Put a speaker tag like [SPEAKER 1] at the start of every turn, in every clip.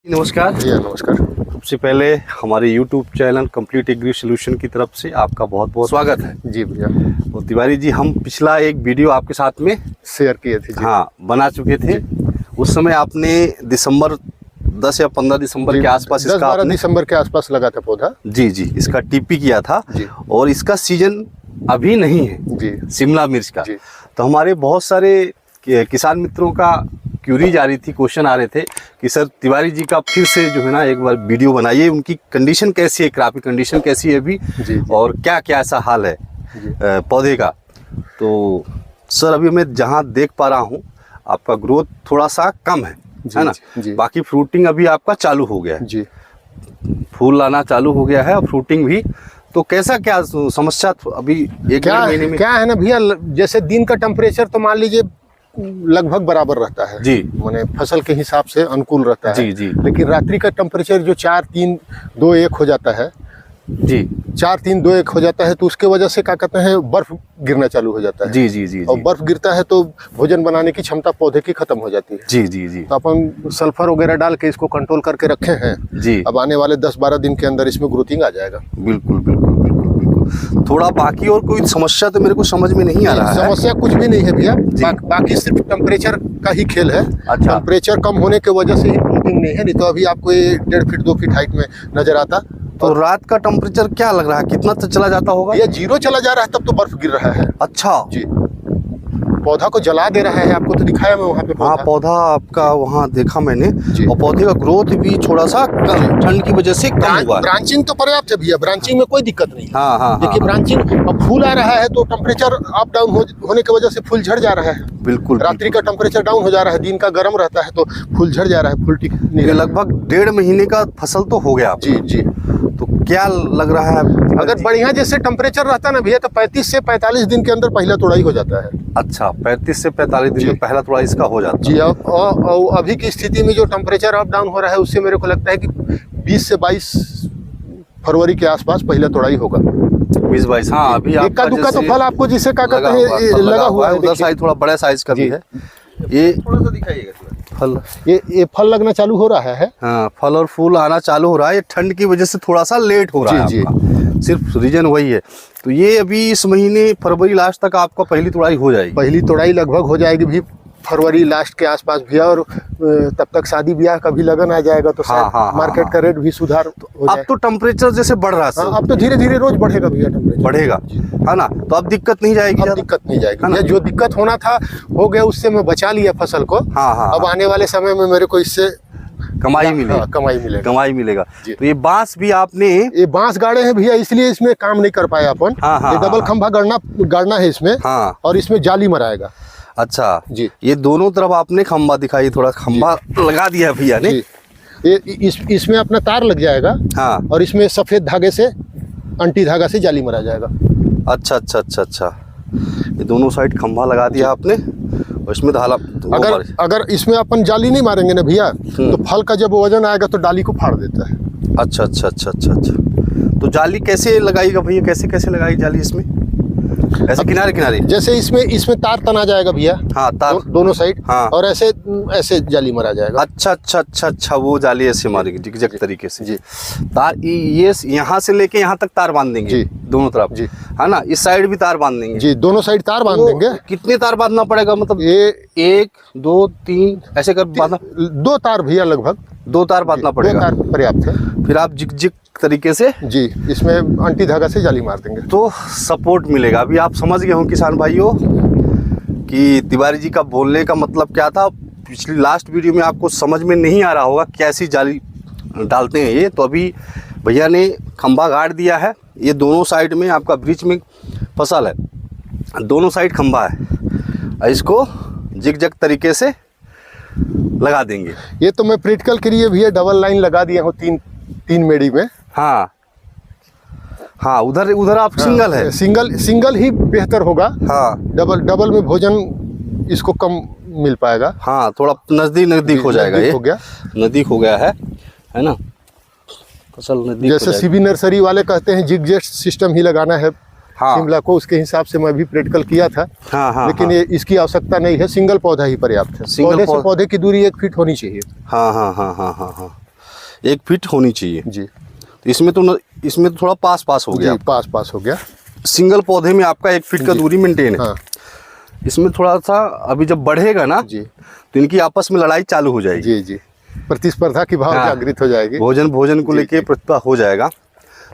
[SPEAKER 1] नमस्कार
[SPEAKER 2] भैया, नमस्कार।
[SPEAKER 1] सबसे पहले हमारे YouTube channel complete agri solution की तरफ से आपका बहुत बहुत स्वागत है।
[SPEAKER 2] जी भैया।
[SPEAKER 1] तो तिवारी जी, हम पिछला एक वीडियो आपके साथ में
[SPEAKER 2] शेयर किए थे जी।
[SPEAKER 1] हाँ बना चुके थे। उस समय आपने दिसंबर 10 या 15 दिसंबर के आसपास
[SPEAKER 2] 10-12 दिसंबर के आसपास लगा था पौधा।
[SPEAKER 1] जी इसका टीपी किया था
[SPEAKER 2] जी।
[SPEAKER 1] और इसका सीजन अभी नहीं है
[SPEAKER 2] जी।
[SPEAKER 1] शिमला मिर्च का।
[SPEAKER 2] जी।
[SPEAKER 1] तो हमारे बहुत सारे किसान मित्रों का क्यूरीज आ रही थी, क्वेश्चन आ रहे थे कि सर तिवारी जी का फिर से जो है ना एक बार वीडियो बनाइए, उनकी कंडीशन कैसी है, क्रॉप की कंडीशन कैसी है अभी
[SPEAKER 2] जी।
[SPEAKER 1] और क्या क्या ऐसा हाल है पौधे का। तो सर अभी मैं जहाँ देख पा रहा हूँ आपका ग्रोथ थोड़ा सा कम है ना।
[SPEAKER 2] जी।
[SPEAKER 1] बाकी फ्रूटिंग अभी आपका चालू हो गया है
[SPEAKER 2] जी।
[SPEAKER 1] फूल आना चालू हो गया है और फ्रूटिंग भी। तो कैसा क्या समस्या अभी एक महीने में
[SPEAKER 2] क्या है ना भैया, जैसे दिन का टेम्परेचर तो मान लीजिए लगभग बराबर रहता है
[SPEAKER 1] जी,
[SPEAKER 2] माने फसल के हिसाब से अनुकूल रहता है
[SPEAKER 1] जी।
[SPEAKER 2] लेकिन रात्रि का टेम्परेचर जो 4-3-2-1 हो जाता है
[SPEAKER 1] जी
[SPEAKER 2] 4-3-2-1 हो जाता है, तो उसके वजह से क्या कहते हैं बर्फ गिरना चालू हो जाता है।
[SPEAKER 1] जी
[SPEAKER 2] और बर्फ गिरता है तो भोजन बनाने की क्षमता पौधे की खत्म हो जाती है।
[SPEAKER 1] जी
[SPEAKER 2] तो अपन सल्फर वगैरह डाल के इसको कंट्रोल करके रखे हैं
[SPEAKER 1] जी।
[SPEAKER 2] अब आने वाले 10-12 दिन के अंदर इसमें ग्रोथिंग आ जाएगा।
[SPEAKER 1] बिल्कुल। थोड़ा बाकी और कोई समस्या तो मेरे को समझ में नहीं आ रहा है।
[SPEAKER 2] समस्या कुछ भी नहीं है भैया, बाकी सिर्फ टेम्परेचर का ही खेल है।
[SPEAKER 1] अच्छा।
[SPEAKER 2] टेम्परेचर कम होने की वजह से ही ग्रोथिंग नहीं है, नहीं तो अभी आपको ये 1.5 फीट 2 फीट हाइट में नजर आता।
[SPEAKER 1] तो रात का टेम्परेचर क्या लग रहा है, कितना तक चला जाता होगा?
[SPEAKER 2] ये 0 चला जा रहा है तब तो बर्फ गिर रहा है।
[SPEAKER 1] अच्छा
[SPEAKER 2] जी, पौधा को जला दे रहा है। आपको तो दिखाया मैं वहाँ पे
[SPEAKER 1] हाँ पौधा आपका वहाँ देखा मैंने।
[SPEAKER 2] जी।
[SPEAKER 1] और पौधे का ग्रोथ भी थोड़ा सा कम, ठंड की वजह से कम हुआ है।
[SPEAKER 2] ब्रांचिंग तो पर्याप्त है भैया, ब्रांचिंग में कोई दिक्कत नहीं है।
[SPEAKER 1] हाँ
[SPEAKER 2] देखिए ब्रांचिंग अब फूल आ रहा है तो टेम्परेचर अप डाउन होने की वजह से फूल झड़ जा रहा है।
[SPEAKER 1] बिल्कुल।
[SPEAKER 2] रात्रि का टेम्परेचर डाउन हो जा रहा है, दिन का गर्म रहता है तो फूल झड़ जा रहा है, फूल टिक नहीं
[SPEAKER 1] ये
[SPEAKER 2] रहा।
[SPEAKER 1] लगभग 1.5 महीने का फसल तो हो गया।
[SPEAKER 2] जी।
[SPEAKER 1] तो क्या लग रहा है
[SPEAKER 2] अगर बढ़िया जैसे टेम्परेचर रहता ना भैया तो 35 से 45 दिन के अंदर पहला तोड़ाई हो जाता है।
[SPEAKER 1] अच्छा 35 से 45 दिन में पहला थोड़ा इसका हो जाता है।
[SPEAKER 2] जी। और अभी की स्थिति में जो टेम्परेचर अप डाउन हो रहा है उससे मेरे को लगता है कि 20 से 22 फरवरी के आसपास पहला तोड़ाई होगा।
[SPEAKER 1] 20-22 हाँ अभी
[SPEAKER 2] इक्का दुक्का तो फल आपको जिससे क्या कहते हैं लगा हुआ है।
[SPEAKER 1] उधर साइज थोड़ा बड़ा साइज का भी है। ये थोड़ा सा दिखाइएगा फल,
[SPEAKER 2] ये फल लगना चालू हो रहा है।
[SPEAKER 1] हाँ फल और फूल आना चालू हो रहा है। ये ठंड की वजह से थोड़ा सा लेट हो रहा है
[SPEAKER 2] जी।
[SPEAKER 1] आपका, सिर्फ रीजन वही है। तो ये अभी इस महीने फरवरी लास्ट तक आपका पहली तोड़ाई हो जाएगी।
[SPEAKER 2] पहली तोड़ाई लगभग हो जाएगी भी फरवरी लास्ट के आसपास भी, और तब तक शादी ब्याह का भी लगन आ जाएगा तो
[SPEAKER 1] हाँ,
[SPEAKER 2] मार्केट का रेट भी सुधार हो
[SPEAKER 1] अब तो टेम्परेचर जैसे बढ़ रहा है।
[SPEAKER 2] अब तो धीरे धीरे रोज बढ़ेगा भैया टेम्परेचर,
[SPEAKER 1] बढ़ेगा है ना। तो अब दिक्कत नहीं जाएगी,
[SPEAKER 2] अब दिक्कत नहीं जाएगी। ये जो दिक्कत होना था हो गया, उससे मैं बचा लिया फसल को।
[SPEAKER 1] हाँ।
[SPEAKER 2] अब आने वाले समय में मेरे को इससे
[SPEAKER 1] कमाई मिलेगा। कमाई मिलेगा। तो ये बांस भी आपने
[SPEAKER 2] ये बांस गाड़े हैं भैया, इसलिए इसमें काम नहीं कर पाया अपन।
[SPEAKER 1] हाँ,
[SPEAKER 2] ये डबल खंभा गाड़ना है इसमें।
[SPEAKER 1] हाँ।
[SPEAKER 2] और इसमें जाली मराएगा।
[SPEAKER 1] अच्छा
[SPEAKER 2] जी।
[SPEAKER 1] ये दोनों तरफ आपने खंभा दिखाई, थोड़ा खंभा लगा दिया भैया ने।
[SPEAKER 2] ये इसमें अपना तार लग जाएगा।
[SPEAKER 1] हाँ।
[SPEAKER 2] और इसमें सफेद धागे से, अंटी धागा से जाली मरा जाएगा।
[SPEAKER 1] अच्छा ये दोनों साइड खंभा लगा दिया आपने और इसमें धाला।
[SPEAKER 2] अगर इसमें अपन जाली नहीं मारेंगे ना भैया तो फल का जब वजन आएगा तो डाली को फाड़ देता है।
[SPEAKER 1] अच्छा। तो जाली कैसे लगाएगा भैया, कैसे लगाई जाली इसमें? ऐसे किनारे
[SPEAKER 2] जैसे इसमें तार तना जाएगा भैया।
[SPEAKER 1] हाँ तार
[SPEAKER 2] दोनों साइड।
[SPEAKER 1] हाँ।
[SPEAKER 2] और ऐसे जाली मारा जाएगा।
[SPEAKER 1] अच्छा वो जाली ऐसे मारेगी जिगजैग तरीके से।
[SPEAKER 2] जी।
[SPEAKER 1] तार ये यहाँ से लेके यहाँ तक तार बांध देंगे।
[SPEAKER 2] जी।
[SPEAKER 1] दोनों तरफ।
[SPEAKER 2] जी।
[SPEAKER 1] है ना, इस साइड भी तार बांध देंगे।
[SPEAKER 2] जी, दोनों साइड तार बांध देंगे।
[SPEAKER 1] कितने तार बांधना पड़ेगा, मतलब
[SPEAKER 2] ये
[SPEAKER 1] 1 2 3 ऐसे कर बांधना?
[SPEAKER 2] 2 तार भैया, लगभग
[SPEAKER 1] 2 तार बांधना पड़ेगा।
[SPEAKER 2] 2 तार पर्याप्त है।
[SPEAKER 1] फिर आप जिग तरीके से
[SPEAKER 2] जी इसमें अंटी धागा से जाली मार देंगे
[SPEAKER 1] तो सपोर्ट मिलेगा। अभी आप समझ गए हो किसान भाइयों कि तिवारी जी का बोलने का मतलब क्या था। पिछली लास्ट वीडियो में आपको समझ में नहीं आ रहा होगा कैसी जाली डालते हैं ये। तो अभी भैया ने खंभा गाड़ दिया है। ये दोनों साइड में आपका बीच में फसल है, दोनों साइड खंभा है। इसको जिग तरीके से लगा देंगे।
[SPEAKER 2] ये तो मैं प्रैक्टिकल के लिए भैया डबल लाइन लगा दिया हूँ 3 मेड़ी में।
[SPEAKER 1] हाँ उधर आप सिंगल है।
[SPEAKER 2] सिंगल ही बेहतर होगा।
[SPEAKER 1] हाँ
[SPEAKER 2] डबल में भोजन इसको कम मिल पाएगा।
[SPEAKER 1] हाँ थोड़ा नजदीक हो जाएगा। ये नजदीक हो गया है ना, फसल नजदीक।
[SPEAKER 2] जैसे सीबी नर्सरी वाले कहते हैं जिगजैग सिस्टम ही लगाना है शिमला को, उसके हिसाब से मैं भी प्रैक्टिकल किया था। लेकिन ये इसकी आवश्यकता नहीं है, सिंगल पौधा ही पर्याप्त है। पौधे से पौधे की दूरी 1 फीट होनी चाहिए।
[SPEAKER 1] हाँ 1 फीट होनी चाहिए
[SPEAKER 2] जी।
[SPEAKER 1] तो इसमें तो थोड़ा पास हो गया,
[SPEAKER 2] जी, पास हो गया।
[SPEAKER 1] सिंगल पौधे में आपका 1 फीट का दूरी मेंटेन है।
[SPEAKER 2] हाँ
[SPEAKER 1] इसमें थोड़ा सा अभी जब बढ़ेगा ना
[SPEAKER 2] जी
[SPEAKER 1] तो इनकी आपस में लड़ाई चालू हो जाएगी।
[SPEAKER 2] जी जी, प्रतिस्पर्धा की भाव
[SPEAKER 1] हाँ।
[SPEAKER 2] जागृत हो जाएगी।
[SPEAKER 1] भोजन को
[SPEAKER 2] जी,
[SPEAKER 1] लेके
[SPEAKER 2] जी।
[SPEAKER 1] प्रतिस्पर्धा हो जाएगा।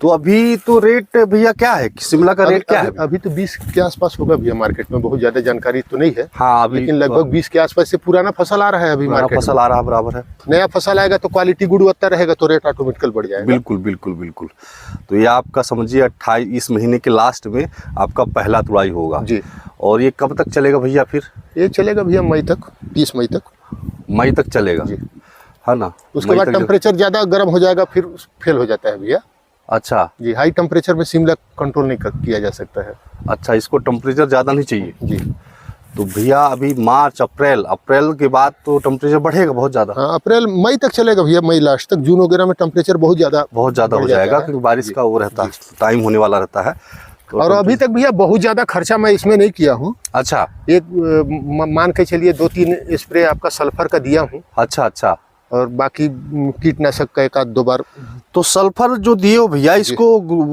[SPEAKER 1] तो अभी तो रेट भैया क्या है, शिमला का रेट क्या है?
[SPEAKER 2] अभी तो 20 के आसपास होगा भैया, मार्केट में बहुत ज्यादा जानकारी तो नहीं है।
[SPEAKER 1] हाँ अभी
[SPEAKER 2] लेकिन लगभग 20 के आसपास से पुराना फसल आ रहा है अभी
[SPEAKER 1] हमारा
[SPEAKER 2] मार्केट
[SPEAKER 1] फसल आ रहा बराबर है।
[SPEAKER 2] में। नया फसल आएगा तो क्वालिटी गुणवत्ता रहेगा तो रेट ऑटोमेटिकल बढ़ जाएगा।
[SPEAKER 1] बिल्कुल बिल्कुल बिल्कुल। तो ये आपका समझिए 28 इस महीने के लास्ट में आपका पहला तुड़ाई होगा
[SPEAKER 2] जी।
[SPEAKER 1] और ये कब तक चलेगा भैया? फिर
[SPEAKER 2] ये चलेगा भैया मई तक, 30 मई तक।
[SPEAKER 1] मई तक चलेगा
[SPEAKER 2] जी।
[SPEAKER 1] है ना?
[SPEAKER 2] उसके
[SPEAKER 1] मई
[SPEAKER 2] बाद
[SPEAKER 1] तक
[SPEAKER 2] टेम्परेचर ज्यादा गर्म हो जाएगा, फिर फेल हो जाता है भैया।
[SPEAKER 1] अच्छा
[SPEAKER 2] जी, हाई टेम्परेचर में शिमला कंट्रोल नहीं किया जा सकता है।
[SPEAKER 1] अच्छा, इसको टेम्परेचर ज़्यादा नहीं चाहिए।
[SPEAKER 2] जी
[SPEAKER 1] तो भैया अभी मार्च अप्रैल के बाद तो टेम्परेचर बढ़ेगा बहुत ज़्यादा।
[SPEAKER 2] हाँ, अप्रैल मई तक चलेगा भैया, मई लास्ट तक। जून वगैरह में टेम्परेचर बहुत ज़्यादा
[SPEAKER 1] हो जाएगा क्योंकि बारिश का वो रहता है, टाइम होने वाला रहता है। तो
[SPEAKER 2] और अभी तक भैया बहुत ज़्यादा खर्चा मैं इसमें नहीं किया हूँ।
[SPEAKER 1] अच्छा
[SPEAKER 2] एक मान के चलिए 2-3 स्प्रे आपका सल्फर का दिया हूँ,
[SPEAKER 1] अच्छा।
[SPEAKER 2] और बाकी कीटनाशक का 1-2 बार।
[SPEAKER 1] तो सल्फर जो दिए हो भैया इसको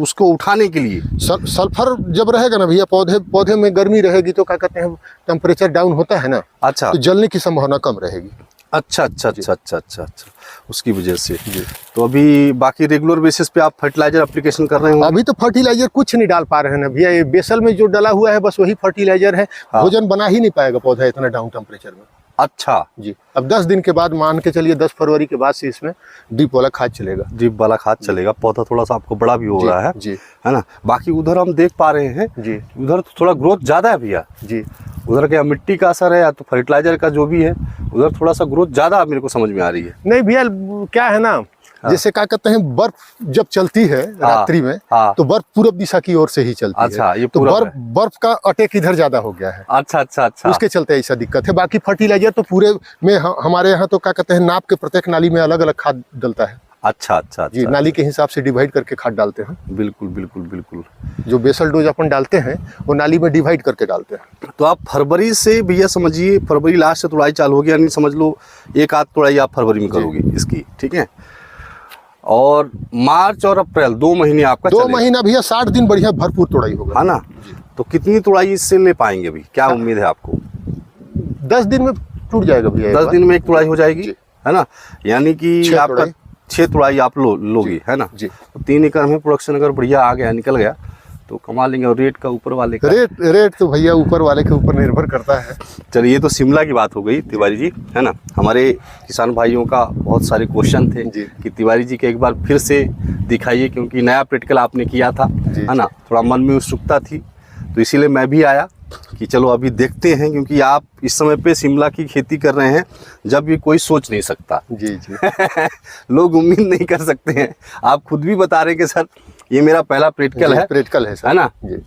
[SPEAKER 1] उसको उठाने के लिए
[SPEAKER 2] सल्फर जब रहेगा ना भैया, पौधे में गर्मी रहेगी तो क्या कहते हैं, टेम्परेचर डाउन होता है ना,
[SPEAKER 1] अच्छा
[SPEAKER 2] तो जलने की संभावना कम रहेगी।
[SPEAKER 1] अच्छा, उसकी वजह से। तो अभी बाकी रेगुलर बेसिस पे आप फर्टिलाइजर एप्लीकेशन कर रहे हो?
[SPEAKER 2] अभी तो फर्टिलाइजर कुछ नहीं डाल पा रहे हैं ना भैया, ये बेसल में जो डला हुआ है बस वही फर्टिलाइजर है।
[SPEAKER 1] हाँ।
[SPEAKER 2] भोजन बना ही नहीं पाएगा पौधा इतना डाउन टेम्परेचर में।
[SPEAKER 1] अच्छा
[SPEAKER 2] जी, अब 10 दिन के बाद मान के चलिए 10 फरवरी के बाद से इसमें ड्रिप वाला खाद चलेगा।
[SPEAKER 1] ड्रिप वाला खाद चलेगा, पौधा थोड़ा सा आपको बड़ा भी हो
[SPEAKER 2] जी,
[SPEAKER 1] रहा है
[SPEAKER 2] जी
[SPEAKER 1] है ना? बाकी उधर हम देख पा रहे हैं
[SPEAKER 2] जी
[SPEAKER 1] उधर तो थोड़ा ग्रोथ ज़्यादा है भैया।
[SPEAKER 2] जी।
[SPEAKER 1] उधर क्या मिट्टी का असर है या तो फर्टिलाइजर का जो भी है, उधर थोड़ा सा ग्रोथ ज़्यादा मेरे को समझ में आ रही है।
[SPEAKER 2] नहीं भैया, क्या है ना, जैसे क्या कहते हैं, बर्फ जब चलती है रात्रि में, तो बर्फ पूरब दिशा की ओर से ही चलती है।
[SPEAKER 1] अच्छा, ये
[SPEAKER 2] तो
[SPEAKER 1] पूरब
[SPEAKER 2] बर्फ का अटैक इधर ज्यादा हो गया है।
[SPEAKER 1] अच्छा
[SPEAKER 2] उसके चलते ऐसा दिक्कत है। बाकी फर्टिलाइजर तो पूरे में हमारे यहाँ तो क्या कहते हैं, नाप के प्रत्येक नाली में अलग अलग खाद डलता है।
[SPEAKER 1] अच्छा
[SPEAKER 2] जी, नाली के हिसाब से डिवाइड करके खाद डालते हैं।
[SPEAKER 1] बिल्कुल।
[SPEAKER 2] जो बेसल डोज अपन डालते हैं वो नाली में डिवाइड करके डालते हैं।
[SPEAKER 1] तो आप फरवरी से भैया समझिए, फरवरी लास्ट से तुड़ाई चालू होगी, यानी समझ लो 1 आध तुड़ाई आप फरवरी में करोगे इसकी, ठीक है? और मार्च और अप्रैल 2 महीने आपका
[SPEAKER 2] 2 महीना भैया 60 दिन बढ़िया भरपूर तुड़ाई होगा,
[SPEAKER 1] है ना? तो कितनी तुड़ाई इससे ले पाएंगे अभी, क्या उम्मीद है आपको?
[SPEAKER 2] 10 दिन में टूट जाएगा भैया।
[SPEAKER 1] 10 दिन में 1 तुड़ाई हो जाएगी, है ना? यानी कि
[SPEAKER 2] 6
[SPEAKER 1] आपका 6 तुड़ाई आप लोगी, है ना?
[SPEAKER 2] जी।
[SPEAKER 1] तो 3 एकड़ में प्रोडक्शन अगर बढ़िया आ गया, निकल गया तो कमा लेंगे। और रेट का ऊपर वाले का
[SPEAKER 2] रेट तो भैया ऊपर वाले के ऊपर निर्भर करता है।
[SPEAKER 1] चलिए, ये तो शिमला की बात हो गई तिवारी जी, है ना? हमारे किसान भाइयों का बहुत सारे क्वेश्चन थे कि तिवारी जी के एक बार फिर से दिखाइए, क्योंकि नया प्रैक्टिकल आपने किया था, है ना? थोड़ा मन में उत्सुकता थी, तो इसीलिए मैं भी आया कि चलो अभी देखते हैं, क्योंकि आप इस समय पे शिमला की खेती कर रहे हैं जब भी कोई सोच नहीं सकता।
[SPEAKER 2] जी
[SPEAKER 1] लोग उम्मीद नहीं कर सकते हैं। आप खुद भी बता रहे हैं कि सर ये मेरा पहला प्रैक्टिकल है
[SPEAKER 2] सर,
[SPEAKER 1] है ना?
[SPEAKER 2] जी।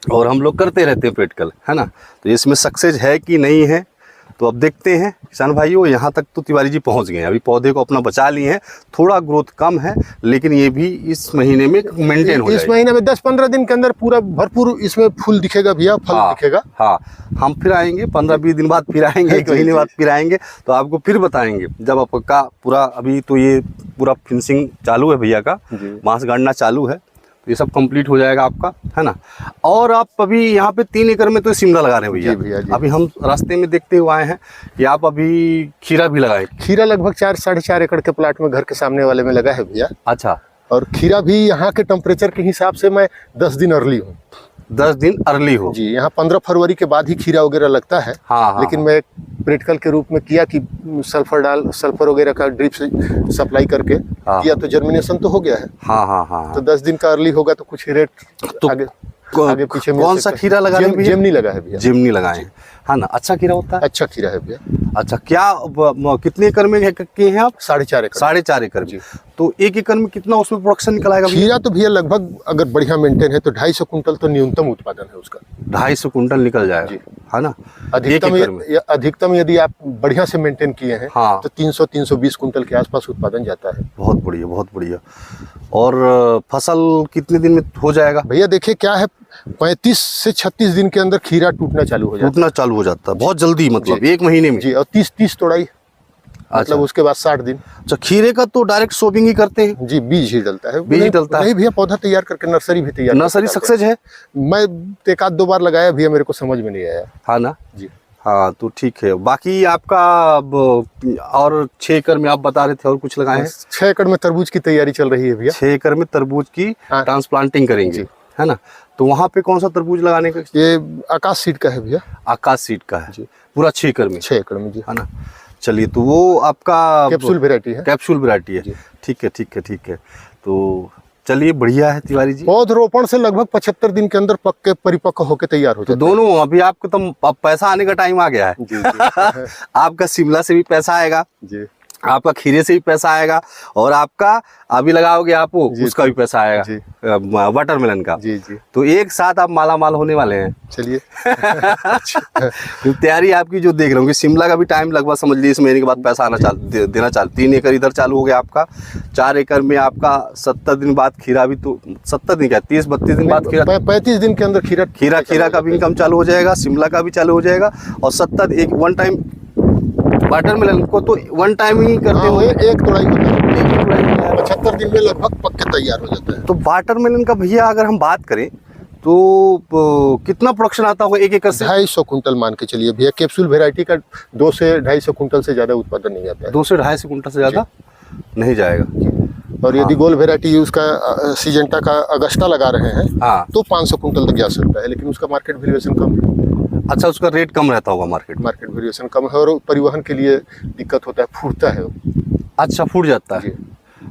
[SPEAKER 1] और हम लोग करते रहते हैं प्रैक्टिकल, है ना? तो इसमें सक्सेस है कि नहीं है तो अब देखते हैं। किसान भाइयों, यहाँ तक तो तिवारी जी पहुँच गए हैं, अभी पौधे को अपना बचा लिए हैं। थोड़ा ग्रोथ कम है, लेकिन ये भी इस महीने में मेंटेन हो जाएगा।
[SPEAKER 2] इस महीने में 10-15 दिन के अंदर पूरा भरपूर इसमें फूल दिखेगा भैया, फल दिखेगा।
[SPEAKER 1] हाँ, हम फिर आएंगे 15-20 दिन बाद, फिर आएंगे 1 महीने बाद फिर आएंगे, तो आपको फिर बताएंगे जब आपका पूरा, अभी तो ये पूरा फिनिशिंग चालू है भैया का, मांस गाड़ना चालू है, ये सब कंप्लीट हो जाएगा आपका, है ना? और आप अभी यहाँ पे 3 एकड़ में तो शिमला लगा रहे हैं भैया। अभी हम रास्ते में देखते हुए आए हैं कि आप अभी खीरा भी लगाए।
[SPEAKER 2] खीरा लगभग 4-4.5 एकड़ के प्लाट में घर के सामने वाले में लगा है भैया।
[SPEAKER 1] अच्छा।
[SPEAKER 2] और खीरा भी यहाँ के टेम्परेचर के हिसाब से मैं 10 दिन अर्ली हूँ।
[SPEAKER 1] 10 दिन अर्ली हो
[SPEAKER 2] जी। यहाँ 15 फरवरी के बाद ही खीरा वगैरह लगता है।
[SPEAKER 1] हाँ,
[SPEAKER 2] लेकिन मैं प्रैक्टिकल के रूप में किया कि सल्फर वगैरह का ड्रिप से सप्लाई करके किया, तो जर्मिनेशन तो हो गया है।
[SPEAKER 1] हाँ।
[SPEAKER 2] तो 10 दिन का अर्ली होगा तो कुछ रेट
[SPEAKER 1] तो
[SPEAKER 2] आगे पीछे
[SPEAKER 1] कौन सा खीरा लगा रहे हैं?
[SPEAKER 2] जेमनी लगा है भैया।
[SPEAKER 1] जेमनी लगाए हैं, हाँ ना? अच्छा खीरा होता है?
[SPEAKER 2] अच्छा खीरा है भैया।
[SPEAKER 1] अच्छा, क्या कितने एकड़ में किए हैं आप?
[SPEAKER 2] 4.5 एकड़।
[SPEAKER 1] 4.5 एकड़ में। तो 1 एकड़ में कितना उसमें प्रोडक्शन निकल आएगा?
[SPEAKER 2] खीरा तो भैया लगभग अगर बढ़िया मेंटेन है तो 250 कुंटल तो न्यूनतम उत्पादन है उसका।
[SPEAKER 1] 250 कुंटल निकल जाएगा, है ना?
[SPEAKER 2] अधिकतम यदि आप बढ़िया से मेंटेन किए हैं तो 300-320 कुंटल के आसपास उत्पादन जाता है।
[SPEAKER 1] बहुत बढ़िया। और फसल कितने दिन में हो जाएगा
[SPEAKER 2] भैया? देखिए क्या है, 35 से 36 दिन के अंदर खीरा टूटना चालू हो जाता है।
[SPEAKER 1] बहुत जल्दी, मतलब 1 महीने में
[SPEAKER 2] जी। और 30 तोड़ाई मतलब उसके बाद 60 दिन।
[SPEAKER 1] अच्छा, खीरे का तो डायरेक्ट सोविंग ही करते हैं?
[SPEAKER 2] जी, बीज ही डलता है।
[SPEAKER 1] बीज ही डलता है?
[SPEAKER 2] नहीं भैया, पौधा तैयार करके नर्सरी भी तैयार,
[SPEAKER 1] नर्सरी सक्सेस है?
[SPEAKER 2] मैं एक आध 2 बार लगाया भैया, मेरे को समझ में नहीं आया।
[SPEAKER 1] हाँ ना
[SPEAKER 2] जी
[SPEAKER 1] हाँ, तो ठीक है। बाकी आपका और 6 एकड़ में आप बता रहे थे और कुछ लगाए हैं?
[SPEAKER 2] 6 एकड़ में तरबूज की तैयारी चल रही है भैया।
[SPEAKER 1] 6 एकड़ में तरबूज की
[SPEAKER 2] हाँ।
[SPEAKER 1] ट्रांसप्लांटिंग करेंगे, है ना? तो वहाँ पे कौन सा तरबूज लगाने का?
[SPEAKER 2] ये आकाश सीड का है भैया।
[SPEAKER 1] आकाश सीड का है
[SPEAKER 2] जी।
[SPEAKER 1] पूरा 6 एकड़ में?
[SPEAKER 2] 6 एकड़ में जी,
[SPEAKER 1] है ना। चलिए, तो वो आपका
[SPEAKER 2] कैप्सूल वेराइटी है।
[SPEAKER 1] कैप्सूल वैरायटी है, ठीक है ठीक है ठीक है। तो चलिए, बढ़िया है तिवारी जी।
[SPEAKER 2] पौधरोपण से लगभग 75 दिन के अंदर पक्के परिपक्व होकर तैयार हो
[SPEAKER 1] तो
[SPEAKER 2] जाते हैं।
[SPEAKER 1] दोनों अभी आपको तो अब पैसा आने का टाइम आ गया है।
[SPEAKER 2] जी, जी।
[SPEAKER 1] आपका शिमला से भी पैसा आएगा,
[SPEAKER 2] जी
[SPEAKER 1] आपका खीरे से भी पैसा आएगा, और आपका अभी लगाओगे आप वो, उसका भी पैसा आएगा,
[SPEAKER 2] जी।
[SPEAKER 1] वाटरमेलन का।
[SPEAKER 2] जी जी।
[SPEAKER 1] तो एक साथ आप माला माल होने वाले हैं।
[SPEAKER 2] चलिए।
[SPEAKER 1] तो तैयारी आपकी जो देख रहा हूँ कि शिमला का भी टाइम लगभग समझ लीजिए इस महीने के बाद पैसा आना देना चालू। 3 एकड़ इधर चालू हो गया आपका, 4 एकड़ में आपका 70 दिन बाद खीरा भी, तो 70 दिन क्या 30-32 दिन बाद खीरा,
[SPEAKER 2] 35 दिन के अंदर
[SPEAKER 1] खीरा का भी इनकम चालू हो जाएगा, शिमला का भी चालू हो जाएगा। और 70 एक वन टाइम वाटरमेलन को तो वन टाइम ही करते हो,
[SPEAKER 2] एक तोड़ाई होता है। 75 दिन में लगभग पक्के तैयार हो जाता है।
[SPEAKER 1] तो वाटरमेलन का भैया अगर हम बात करें तो कितना प्रोडक्शन आता होगा 1 एकड़ से?
[SPEAKER 2] 250 कुंटल मान के चलिए भैया। कैप्सूल वेराइटी का 2 से 250 कुंटल से ज्यादा उत्पादन नहीं आता है।
[SPEAKER 1] 2 से 250 कुंटल से ज्यादा नहीं जाएगा।
[SPEAKER 2] और यदि गोल वेराइटी उसका सीजेंटा का अगस्टा लगा रहे हैं,
[SPEAKER 1] हाँ,
[SPEAKER 2] तो 500 कुंटल तक जा सकता है, लेकिन उसका मार्केट वैल्यूएशन कम है।
[SPEAKER 1] अच्छा, उसका रेट कम रहता होगा मार्केट
[SPEAKER 2] वैल्यूएशन कम है, और परिवहन के लिए दिक्कत होता है, फूटता है।
[SPEAKER 1] अच्छा, फूट जाता है।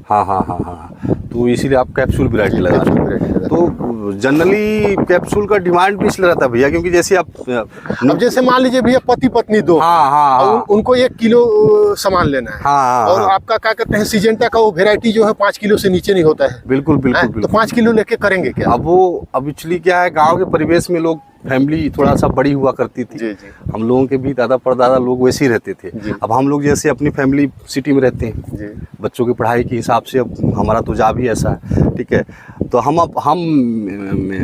[SPEAKER 1] हाँ हाँ हाँ हाँ, तो इसीलिए आप कैप्सूल वैरायटी लगा रहे हैं। तो जनरली कैप्सूल का डिमांड भी इसलिए रहता है भैया, क्योंकि जैसे आप
[SPEAKER 2] अब जैसे मान लीजिए भैया पति पत्नी 2,
[SPEAKER 1] हाँ हाँ हाँ,
[SPEAKER 2] उनको 1 किलो सामान लेना है।
[SPEAKER 1] हाँ,
[SPEAKER 2] और
[SPEAKER 1] हाँ,
[SPEAKER 2] आपका क्या कहते हैं, सीजेंटा का वो वेराइटी जो है 5 किलो से नीचे नहीं होता है।
[SPEAKER 1] बिल्कुल बिल्कुल
[SPEAKER 2] तो
[SPEAKER 1] बिल्कुल।
[SPEAKER 2] 5 किलो लेके करेंगे क्या?
[SPEAKER 1] अब एक्चुअली क्या है, गांव के परिवेश में लोग फैमिली थोड़ा सा बड़ी हुआ करती थी।
[SPEAKER 2] जी जी।
[SPEAKER 1] हम लोगों के भी दादा परदादा लोग वैसे ही रहते थे।
[SPEAKER 2] जी।
[SPEAKER 1] अब हम लोग जैसे अपनी फैमिली सिटी में रहते हैं,
[SPEAKER 2] जी
[SPEAKER 1] बच्चों की पढ़ाई के हिसाब से अब हमारा तो जा भी ऐसा है, ठीक है। तो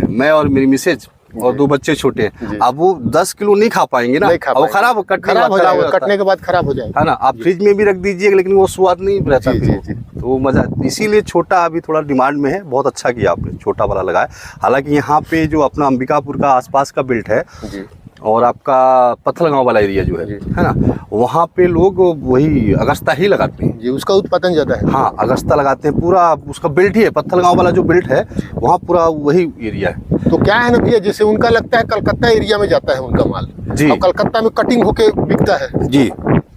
[SPEAKER 1] मैं और मेरी मिसेज और 2 बच्चे छोटे हैं, अब वो 10 किलो नहीं खा पाएंगे ना, अब वो खराब
[SPEAKER 2] कटने के बाद खराब हो जाएगा,
[SPEAKER 1] है ना। आप फ्रिज में भी रख दीजिएगा, लेकिन वो स्वाद नहीं रहता।
[SPEAKER 2] जी,
[SPEAKER 1] फिर
[SPEAKER 2] जी,
[SPEAKER 1] तो वो मजा, इसीलिए छोटा अभी थोड़ा डिमांड में है। बहुत अच्छा किया आपने, छोटा वाला लगाया। हालांकि यहाँ पे जो अपना अंबिकापुर का आसपास का बेल्ट है
[SPEAKER 2] जी,
[SPEAKER 1] और आपका पत्थलगांव वाला एरिया जो है ना, वहाँ पे लोग वही अगस्ता ही लगाते हैं
[SPEAKER 2] जी, उसका उत्पादन ज्यादा है।
[SPEAKER 1] हाँ, अगस्ता लगाते हैं, पूरा उसका बेल्ट ही है, पत्थलगांव वाला जो बेल्ट है वहाँ पूरा वही एरिया है।
[SPEAKER 2] तो क्या है ना भैया, जैसे उनका लगता है कलकत्ता एरिया में जाता है उनका माल
[SPEAKER 1] जी।
[SPEAKER 2] और कलकत्ता में कटिंग होके बिकता है
[SPEAKER 1] जी,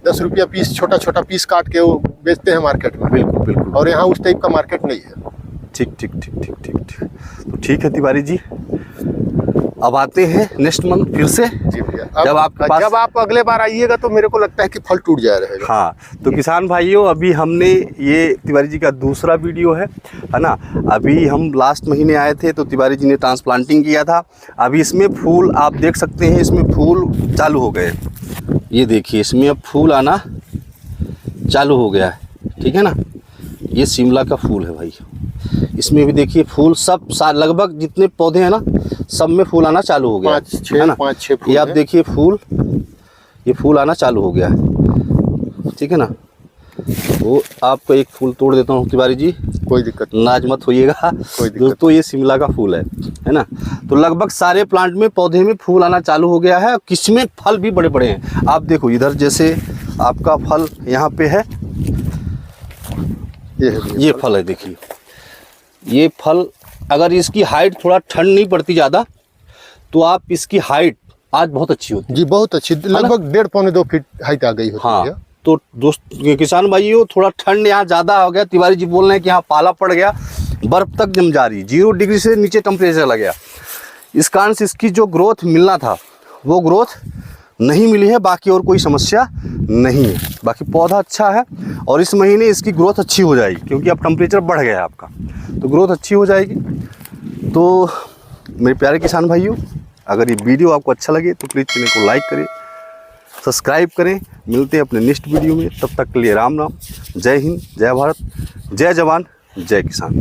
[SPEAKER 2] 10 रुपया पीस, छोटा छोटा पीस काट के वो बेचते हैं मार्केट में।
[SPEAKER 1] बिल्कुल बिल्कुल।
[SPEAKER 2] और यहाँ उस टाइप का मार्केट नहीं है।
[SPEAKER 1] ठीक ठीक ठीक ठीक ठीक ठीक। तो ठीक है तिवारी जी, अब आते हैं नेक्स्ट मंथ फिर से।
[SPEAKER 2] जी भैया, जब आप अगले बार आइएगा तो मेरे को लगता है कि फल टूट जाया रहेगा।
[SPEAKER 1] हाँ, तो किसान भाइयों, अभी हमने ये तिवारी जी का दूसरा वीडियो है ना। अभी हम लास्ट महीने आए थे तो तिवारी जी ने ट्रांसप्लांटिंग किया था। अभी इसमें फूल आप देख सकते हैं, इसमें फूल चालू हो गए। ये देखिए, इसमें अब फूल आना चालू हो गया है, ठीक है ना। ये शिमला का फूल है भाई, इसमें भी देखिए फूल सब लगभग जितने पौधे हैं ना, सब में फूल आना चालू हो गया है ना।
[SPEAKER 2] 5-6 फूल
[SPEAKER 1] ये आप देखिए फूल, ये फूल आना चालू हो गया है, ठीक है ना। तो आपको एक फूल तोड़ देता हूँ तिवारी जी,
[SPEAKER 2] कोई दिक्कत
[SPEAKER 1] नाज मत होइएगा दोस्तों। ये शिमला का फूल है ना। तो लगभग सारे प्लांट में, पौधे में फूल आना चालू हो गया है। किसमें फल भी बड़े बड़े हैं, आप देखो इधर जैसे आपका फल यहाँ पे है, ये फल है, देखिए ये फल। अगर इसकी हाइट थोड़ा ठंड नहीं पड़ती ज़्यादा तो आप इसकी हाइट आज बहुत अच्छी होती है
[SPEAKER 2] जी, बहुत अच्छी, लगभग 1.5-2 फीट हाइट आ गई होती है।
[SPEAKER 1] हाँ, तो दोस्त किसान भाइयों, थोड़ा ठंड यहाँ ज़्यादा हो गया। तिवारी जी बोल रहे हैं कि यहाँ पाला पड़ गया, बर्फ़ तक जम जा रही, 0 डिग्री से नीचे टेम्परेचर लग गया। इस कारण से इसकी जो ग्रोथ मिलना था वो ग्रोथ नहीं मिली है। बाकी और कोई समस्या नहीं है, बाकी पौधा अच्छा है। और इस महीने इसकी ग्रोथ अच्छी हो जाएगी, क्योंकि अब टेम्परेचर बढ़ गया है आपका, तो ग्रोथ अच्छी हो जाएगी। तो मेरे प्यारे किसान भाइयों, अगर ये वीडियो आपको अच्छा लगे तो प्लीज़ चैनल को लाइक करें, सब्सक्राइब करें। मिलते हैं अपने नेक्स्ट वीडियो में, तब तक के लिए राम राम, जय हिंद, जय भारत, जय जवान, जय किसान।